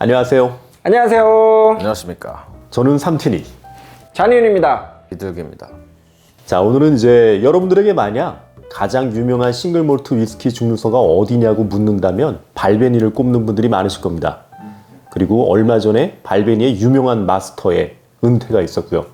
안녕하세요. 안녕하세요. 안녕하십니까. 저는 삼틴이 잔윤입니다. 비둘기입니다. 자, 오늘은 이제 여러분들에게 만약 가장 유명한 싱글몰트 위스키 증류소가 어디냐고 묻는다면 발베니를 꼽는 분들이 많으실 겁니다. 그리고 얼마 전에 발베니의 유명한 마스터의 은퇴가 있었고요.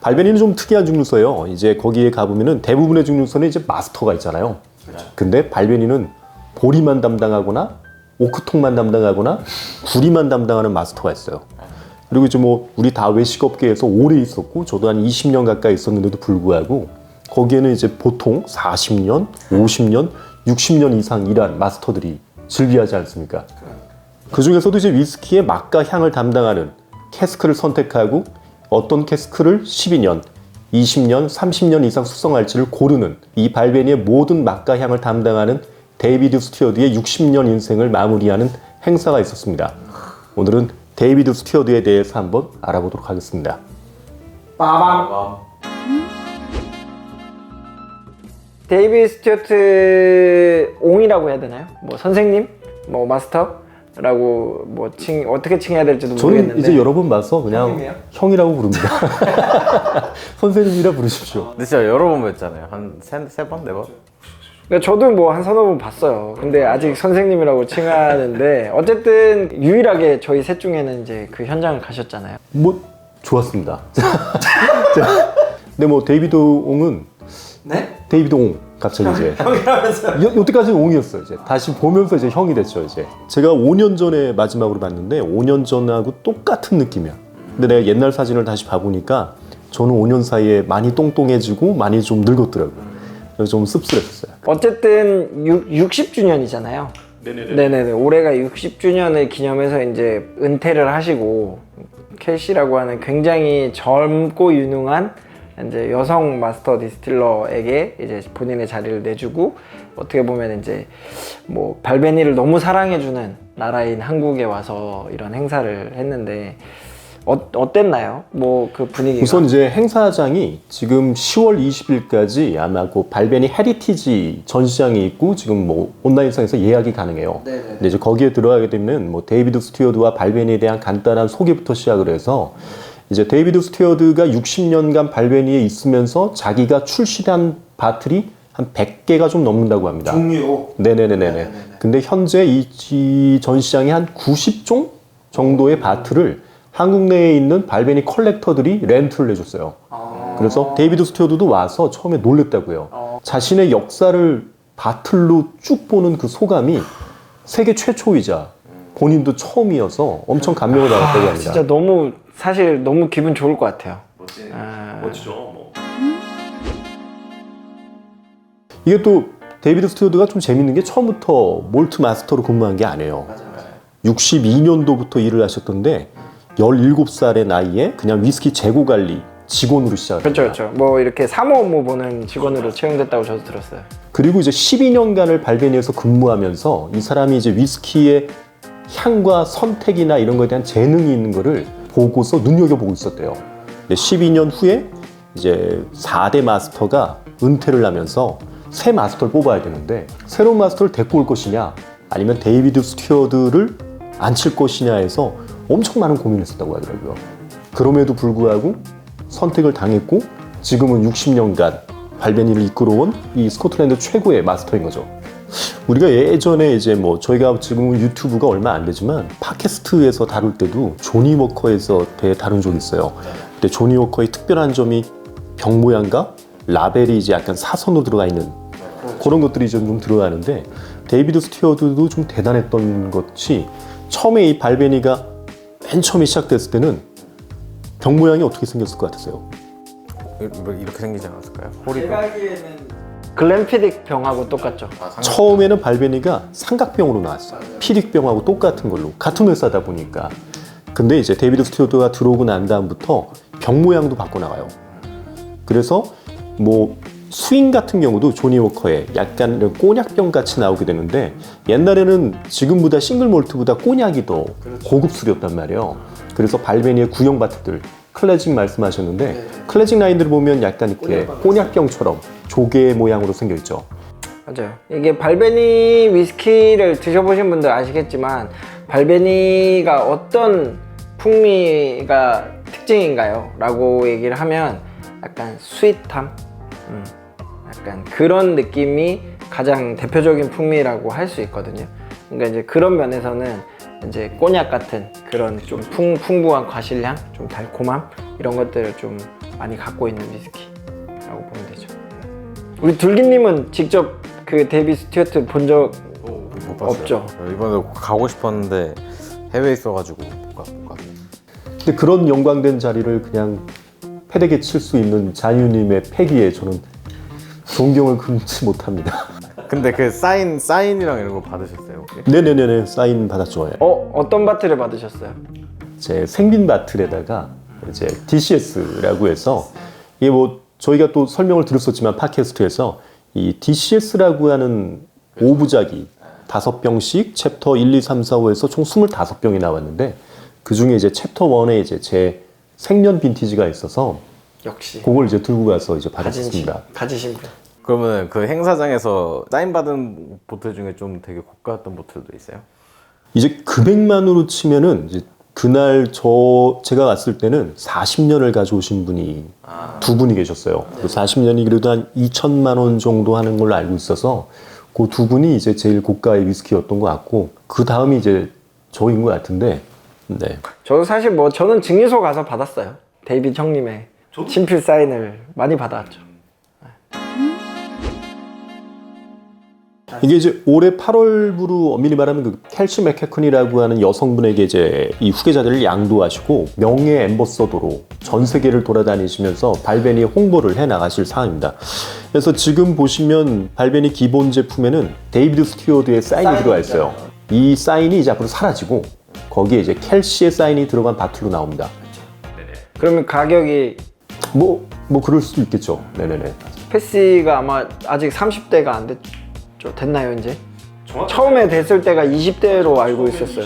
발베니는 좀 특이한 증류소예요. 이제 거기에 가보면은 대부분의 증류소는 이제 마스터가 있잖아요. 근데 발베니는 보리만 담당하거나 오크통만 담당하거나 구리만 담당하는 마스터가 있어요. 그리고 이제 뭐 우리 다 외식업계에서 오래 있었고 저도 한 20년 가까이 있었는데도 불구하고 거기에는 이제 보통 40년, 50년, 60년 이상 일한 마스터들이 즐비하지 않습니까? 그 중에서도 이제 위스키의 맛과 향을 담당하는 캐스크를 선택하고 어떤 캐스크를 12년, 20년, 30년 이상 숙성할지를 고르는 이 발베니의 모든 맛과 향을 담당하는 데이비드 스튜어드의 60년 인생을 마무리하는 행사가 있었습니다. 오늘은 데이비드 스튜어드에 대해서 한번 알아보도록 하겠습니다. 빠밤. 데이비드 스튜어트 옹이라고 해야 되나요? 뭐 선생님? 뭐 마스터라고 뭐 어떻게 칭해야 될지도 저는 모르겠는데 이제 여러 번 봐서 그냥 형님이요? 형이라고 부릅니다. 선생님이라 부르십시오. 근데 진짜 여러 번 뵀잖아요. 한 세 번, 네 번? 그러니까 저도 뭐 한 서너 번 봤어요. 근데 아직 선생님이라고 칭하는데 어쨌든 유일하게 저희 셋 중에는 이제 그 현장을 가셨잖아요. 뭐 좋았습니다. 근데 뭐 데이비드 옹은 네? 데이비드 옹 갑자기 이제 형이라면서요? 여태까지는 옹이었어요. 이제 다시 보면서 이제 형이 됐죠. 이제 제가 5년 전에 마지막으로 봤는데 5년 전하고 똑같은 느낌이야. 근데 내가 옛날 사진을 다시 봐보니까 저는 5년 사이에 많이 똥똥해지고 많이 좀 늙었더라고요. 그래서 좀 씁쓸했었어요. 어쨌든 60주년이잖아요. 네네네. 올해가 60주년을 기념해서 이제 은퇴를 하시고 켈시라고 하는 굉장히 젊고 유능한 이제 여성 마스터 디스틸러에게 이제 본인의 자리를 내주고 어떻게 보면 이제 뭐 발베니를 너무 사랑해주는 나라인 한국에 와서 이런 행사를 했는데 어땠나요? 뭐 그 분위기가 우선 이제 행사장이 지금 10월 20일까지 아마 그 발베니 헤리티지 전시장이 있고 지금 뭐 온라인상에서 예약이 가능해요. 네네. 근데 이제 거기에 들어가게 되면 뭐 데이비드 스튜어드와 발베니에 대한 간단한 소개부터 시작을 해서 이제 데이비드 스튜어드가 60년간 발베니에 있으면서 자기가 출시한 바틀이 한 100개가 좀 넘는다고 합니다. 종류로 네네네네. 근데 현재 이 전시장에 한 90종 정도의 바틀을 한국 내에 있는 발베니 컬렉터들이 렌트를 해줬어요. 그래서 데이비드 스튜어드도 와서 처음에 놀랬다고요. 자신의 역사를 바틀로 쭉 보는 그 소감이 세계 최초이자 본인도 처음이어서 엄청 감명을 받았다고 합니다. 진짜 너무 사실 너무 기분 좋을 것 같아요. 멋지죠. 뭐. 이게 또 데이비드 스튜어드가 좀 재밌는 게 처음부터 몰트 마스터로 근무한 게 아니에요. 62년도부터 일을 하셨던데 17살의 나이에 그냥 위스키 재고 관리 직원으로 시작했어요. 그렇죠. 뭐 이렇게 사무 업무 보는 직원으로 채용됐다고 저도 들었어요. 그리고 이제 12년간을 발베니에서 근무하면서 이 사람이 이제 위스키의 향과 선택이나 이런 거에 대한 재능이 있는 거를 보고서 눈여겨보고 있었대요. 근데 12년 후에 이제 4대 마스터가 은퇴를 하면서 새 마스터를 뽑아야 되는데 새로운 마스터를 데리고 올 것이냐 아니면 데이비드 스튜어드를 앉힐 것이냐 해서 엄청 많은 고민을 했었다고 하더라고요. 그럼에도 불구하고 선택을 당했고 지금은 60년간 발베니를 이끌어온 이 스코틀랜드 최고의 마스터인 거죠. 우리가 예전에 이제 뭐 저희가 지금은 유튜브가 얼마 안 되지만 팟캐스트에서 다룰 때도 조니 워커에서 다룬 적이 있어요. 근데 조니 워커의 특별한 점이 병 모양과 라벨이 이제 약간 사선으로 들어가 있는 그런 것들이 좀 들어가는데 데이비드 스튜어드도 좀 대단했던 것이 처음에 이 발베니가 맨 처음에 시작됐을 때는 병 모양이 어떻게 생겼을 것 같으세요? 이렇게 생기지 않았을까요? 호리. 글램피딕 병하고 똑같죠. 처음에는 발베니가 삼각병으로 나왔어요. 피릭병하고 똑같은 걸로 같은 회사다 보니까. 근데 이제 데이비드 스튜어드가 들어오고 난 다음부터 병 모양도 바꿔나가요. 그래서 뭐 스윙 같은 경우도 조니 워커의 약간 꼬냑병 같이 나오게 되는데 옛날에는 지금보다 싱글 몰트보다 꼬냑이 더 고급 술이었단 말이에요. 그래서 발베니의 구형 바트들 클래식 말씀하셨는데 클래식 라인들을 보면 약간 이렇게 꼬냑병처럼 조개 모양으로 생겨 있죠. 맞아요. 이게 발베니 위스키를 드셔보신 분들 아시겠지만 발베니가 어떤 풍미가 특징인가요? 라고 얘기를 하면 약간 스윗함? 약간 그런 느낌이 가장 대표적인 풍미라고 할 수 있거든요. 그러니까 이제 그런 면에서는 이제 꼬냑 같은 그런 좀 풍부한 과실향, 좀 달콤함 이런 것들을 좀 많이 갖고 있는 위스키라고 보면 되죠. 우리 둘기님은 직접 그 데이비 스튜어트 본 적 못 봤어요. 없죠? 이번에 가고 싶었는데 해외에 있어가지고 못 갔어요. 근데 그런 영광된 자리를 그냥 패대기에 칠 수 있는 잔유님의 패기에 저는 존경을 금치 못합니다. 근데 그 사인이랑 이런 거 받으셨어요 혹시? 네네네네, 사인 받았죠. 어떤 바트를 받으셨어요? 제 생빈 바틀에다가 이제 DCS라고 해서 이게 뭐 저희가 또 설명을 드렸었지만 팟캐스트에서 이 DCS라고 하는 5부작이 5병씩 챕터 1, 2, 3, 4, 5에서 총 25병이 나왔는데 그 중에 이제 챕터 1에 이제 제 생년 빈티지가 있어서 역시 그걸 이제 들고 가서 이제 받았습니다. 가지신 분. 그러면 그 행사장에서 사인 받은 보틀 중에 좀 되게 고가였던 보틀도 있어요? 이제 금액만으로 치면은 이제 그날 제가 갔을 때는 40년을 가져오신 분이 두 분이 계셨어요. 그 40년이 그래도 한 2천만 원 정도 하는 걸로 알고 있어서 그 두 분이 이제 제일 고가의 위스키였던 것 같고 그 다음이 이제 저인 것 같은데. 네. 저도 사실 뭐 저는 증류소 가서 받았어요. 데이빗 형님의 친필 사인을 많이 받아왔죠. 이게 이제 올해 8월부로 엄밀히 말하면 그 켈시 맥케컨이라고 하는 여성분에게 이제 이 후계자들을 양도하시고 명예 앰버서더로 전 세계를 돌아다니시면서 발베니 홍보를 해 나가실 상황입니다. 그래서 지금 보시면 발베니 기본 제품에는 데이비드 스튜어드의 사인이 들어가 있어요. 이 사인이 이제 앞으로 사라지고 거기에 이제 켈시의 사인이 들어간 바틀로 나옵니다. 그러면 가격이 뭐 그럴 수도 있겠죠. 네네네. 패시가 아마 아직 30대가 안 됐나요 이제? 처음에 됐을 때가 20대로 알고 있었어요.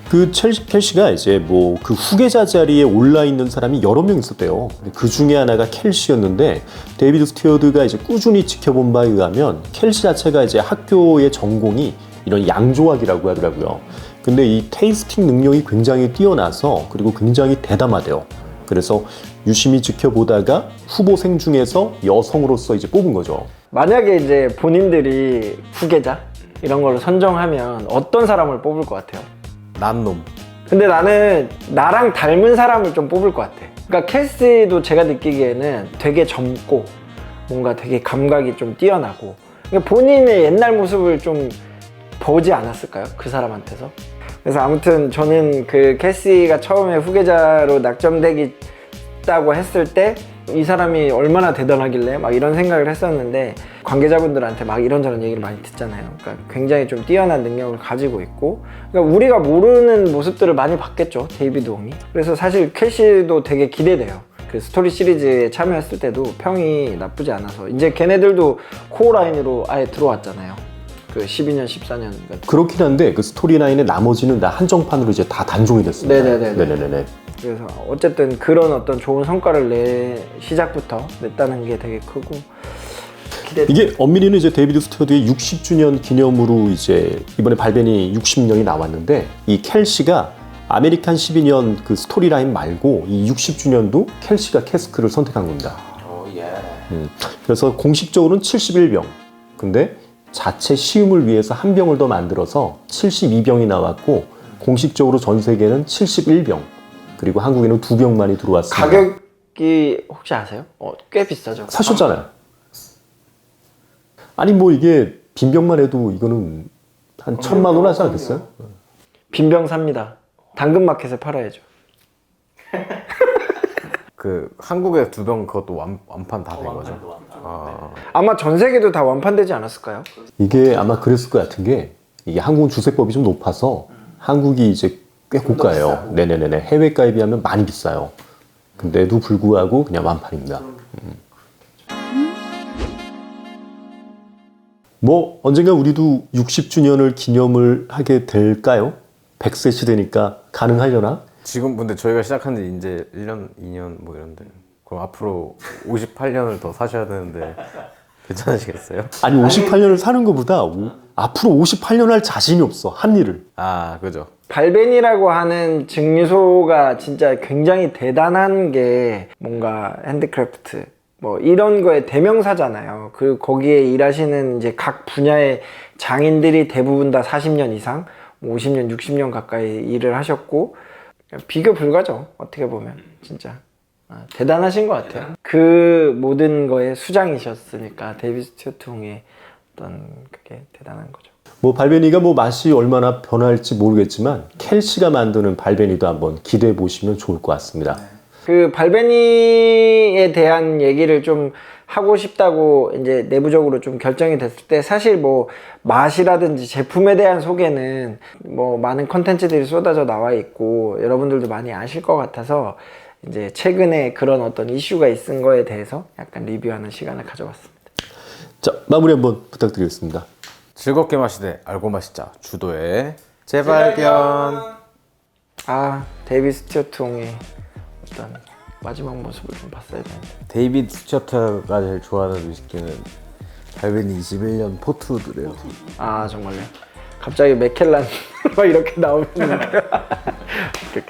그 켈시가 이제 뭐 그 후계자 자리에 올라 있는 사람이 여러 명 있었대요. 그 중에 하나가 켈시였는데 데이비드 스튜어드가 이제 꾸준히 지켜본 바에 의하면 켈시 자체가 이제 학교의 전공이 이런 양조학이라고 하더라고요. 근데 이 테이스팅 능력이 굉장히 뛰어나서 그리고 굉장히 대담하대요. 그래서 유심히 지켜보다가 후보생 중에서 여성으로서 이제 뽑은 거죠. 만약에 이제 본인들이 후계자 이런 걸로 선정하면 어떤 사람을 뽑을 것 같아요? 난 놈. 근데 나는 나랑 닮은 사람을 좀 뽑을 것 같아. 그러니까 캐시도 제가 느끼기에는 되게 젊고 뭔가 되게 감각이 좀 뛰어나고 그러니까 본인의 옛날 모습을 좀 보지 않았을까요? 그 사람한테서. 그래서 아무튼 저는 그 캐시가 처음에 후계자로 낙점되겠다고 했을 때 이 사람이 얼마나 대단하길래 막 이런 생각을 했었는데 관계자분들한테 막 이런저런 얘기를 많이 듣잖아요. 그러니까 굉장히 좀 뛰어난 능력을 가지고 있고 그러니까 우리가 모르는 모습들을 많이 봤겠죠, 데이비드 홍이. 그래서 사실 캐시도 되게 기대돼요. 그 스토리 시리즈에 참여했을 때도 평이 나쁘지 않아서 이제 걔네들도 코어 라인으로 아예 들어왔잖아요. 그 12년, 14년. 그렇긴 한데 그 스토리라인의 나머지는 다 한정판으로 이제 다 단종이 됐습니다. 네네네. 그래서 어쨌든 그런 어떤 좋은 성과를 시작부터 냈다는 게 되게 크고 이게 엄밀히는 이제 데이비드 스튜어드의 60주년 기념으로 이제 이번에 발베니 60년이 나왔는데 이 켈시가 아메리칸 12년 그 스토리라인 말고 이 60주년도 켈시가 캐스크를 선택한 겁니다. 그래서 공식적으로는 71병. 근데 자체 시음을 위해서 한 병을 더 만들어서 72병이 나왔고 공식적으로 전 세계는 71병. 그리고 한국에는 2병만이 들어왔습니다. 가격이 혹시 아세요? 꽤 비싸죠? 사셨잖아요. 아니 뭐 이게 빈병만 해도 이거는 한 1,000만 원 하지 않겠어요? 빈병 삽니다. 당근마켓에 팔아야죠. 그 한국에 2병 그것도 완판 다 된 거죠? 아마 전 세계도 다 완판되지 않았을까요? 이게 아마 그랬을 것 같은 게 이게 한국은 주세법이 좀 높아서 한국이 이제 꽤 고가예요. 네네네네. 해외가에 비하면 많이 비싸요. 근데도 불구하고 그냥 완판입니다. 뭐 언젠가 우리도 60주년을 기념을 하게 될까요? 100세 시대니까 가능하려나? 지금 근데 저희가 시작한 지 이제 1년, 2년 뭐 이런데 그럼 앞으로 58년을 더 사셔야 되는데 괜찮으시겠어요? 아니 58년을 사는 것보다 앞으로 58년 할 자신이 없어 한 일을. 아, 그죠. 발벤이라고 하는 증류소가 진짜 굉장히 대단한 게 뭔가 핸드크래프트 뭐 이런 거의 대명사잖아요. 그 거기에 일하시는 이제 각 분야의 장인들이 대부분 다 40년 이상, 50년, 60년 가까이 일을 하셨고 비교 불가죠. 어떻게 보면 진짜 대단하신 것 같아요. 그 모든 거의 수장이셨으니까 데이비드 스튜어트 홍의 어떤 그게 대단한 거죠. 뭐 발베니가 뭐 맛이 얼마나 변할지 모르겠지만 켈시가 만드는 발베니도 한번 기대해 보시면 좋을 것 같습니다. 그 발베니에 대한 얘기를 좀 하고 싶다고 이제 내부적으로 좀 결정이 됐을 때 사실 뭐 맛이라든지 제품에 대한 소개는 뭐 많은 컨텐츠들이 쏟아져 나와 있고 여러분들도 많이 아실 것 같아서 이제 최근에 그런 어떤 이슈가 있은 거에 대해서 약간 리뷰하는 시간을 가져봤습니다. 자, 마무리 한번 부탁드리겠습니다. 즐겁게 마시되 알고 마시자. 주도의 재발견. 데이비드 스튜어트 홍의 어떤 마지막 모습을 좀 봤어야 되는데. 데이비드 스튜어트가 제일 좋아하는 위스키는 발베니 21년 포트우드래요. 정말요? 갑자기 맥켈란 막 이렇게 나오는